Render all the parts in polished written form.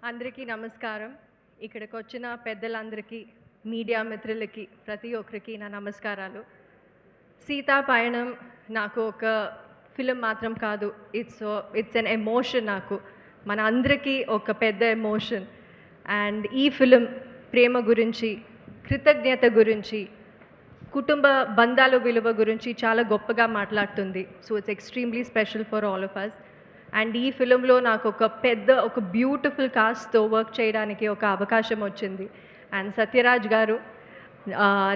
అందరికీ నమస్కారం. ఇక్కడికి వచ్చిన పెద్దలందరికీ, మీడియా మిత్రులకి, ప్రతి ఒక్కరికి నా నమస్కారాలు. సీతా పయణం నాకు ఒక ఫిల్మ్ మాత్రం కాదు, ఇట్స్ ఎన్ ఎమోషన్. నాకు మన అందరికీ ఒక పెద్ద ఎమోషన్. అండ్ ఈ ఫిలిం ప్రేమ గురించి, కృతజ్ఞత గురించి, కుటుంబ బంధాల విలువ గురించి చాలా గొప్పగా మాట్లాడుతుంది. So it's extremely special for all of us. And ఈ ఫిలింలో నాకు ఒక బ్యూటిఫుల్ కాస్ట్తో వర్క్ చేయడానికి ఒక అవకాశం వచ్చింది. అండ్ సత్యరాజ్ గారు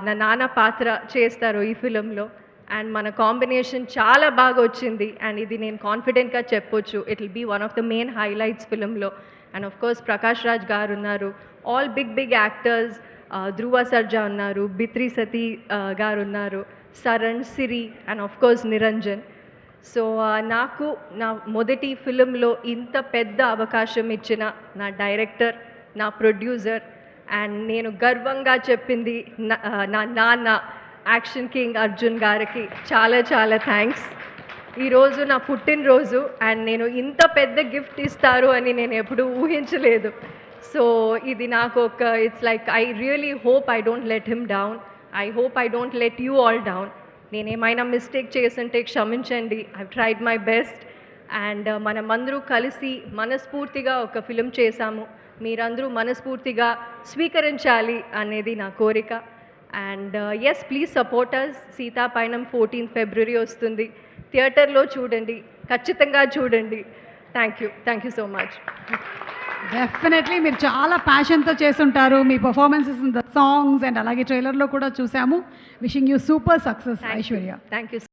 నా నాన్న పాత్ర చేస్తారు ఈ ఫిలింలో. అండ్ మన కాంబినేషన్ చాలా బాగా వచ్చింది. అండ్ ఇది నేను కాన్ఫిడెంట్గా చెప్పొచ్చు, it will be one of the main highlights ఫిలింలో. And of course Prakash Raj గారు ఉన్నారు, all big actors, Dhruva Sarja ఉన్నారు, బిత్రి సతీ గారు ఉన్నారు, Saran, Siri and of course Niranjan. So నాకు నా మొదటి ఫిలింలో ఇంత పెద్ద అవకాశం ఇచ్చిన నా డైరెక్టర్, నా ప్రొడ్యూసర్, అండ్ నేను గర్వంగా చెప్పింది నా నాన్న యాక్షన్ కింగ్ అర్జున్ గారికి చాలా చాలా థ్యాంక్స్. ఈరోజు నా పుట్టినరోజు అండ్ నేను ఇంత పెద్ద గిఫ్ట్ ఇస్తారు అని నేను ఎప్పుడూ ఊహించలేదు. సో ఇది నాకు it's like I really hope I don't let him down. I hope I don't let you all down. నేనేమైనా మిస్టేక్ చేస్తుంటే క్షమించండి. I tried my best. And మనమందరూ కలిసి మనస్ఫూర్తిగా ఒక ఫిలిం చేశాము. మీరందరూ మనస్ఫూర్తిగా స్వీకరించాలి అనేది నా కోరిక. And yes, please support us. Seetha Payanam 14 ఫిబ్రవరి వస్తుంది. థియేటర్లో చూడండి, ఖచ్చితంగా చూడండి. Thank you so much. Definitely మీరు చాలా ప్యాషన్తో చేస్తుంటారు. మీ performances in the songs and అలాగే ట్రైలర్లో కూడా చూసాము. Wishing you super success Aishwarya. Thank you.